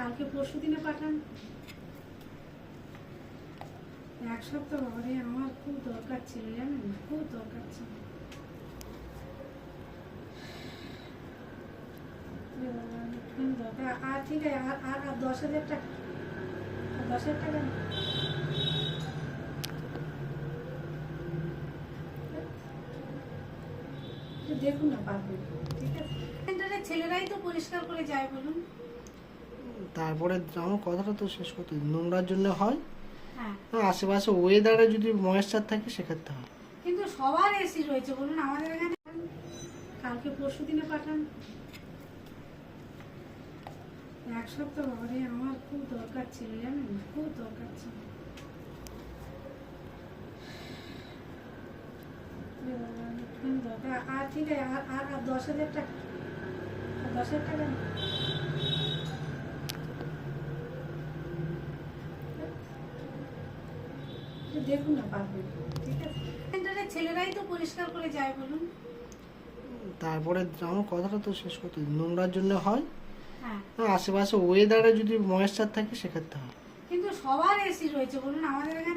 কালকে পরশু দিনে পাঠান। এক সপ্তাহ পরে আমার খুব দরকার ছিল, জানেন, খুব দরকার ছিল। দরকার আর ঠিক আছে, আর 10,000 টাকা, 10,000 টাকা দেখুন না, পারবেন, ঠিক আছে। সেন্টারের ছেলেরাই তো পরিষ্কার করে যায়, বলুন। তারপরে আমার কথাটা তো শেষ করতে দিন। নোংরার জন্য হয়, হ্যাঁ, আশেপাশে ওয়েদারে যদি ময়েশ্চার থাকে সেক্ষেত্রে হয়। কিন্তু সবার এসি রয়েছে, বলুন। আমাদের এখানে কালকে পরশু দিনে পাঠান। এক সপ্তাহ পরে আমার খুব দরকার ছিল, জানেন, খুব দরকার ছিল। দরকার আর ঠিক আছে, আর 10,000 টাকা, 10,000 টাকা দেখুন না, পারবেন, ঠিক আছে। সেন্টারের ছেলেরাই তো পরিষ্কার করে যায়, বলুন। তারপরে আমার কথাটা তো শেষ করতে দিন। নোংরার জন্য হয়, হ্যাঁ, আশেপাশে ওয়েদারে যদি ময়েশ্চার থাকে সেক্ষেত্রে হয়। কিন্তু সবার এসি রয়েছে, বলুন। আমাদের এখানে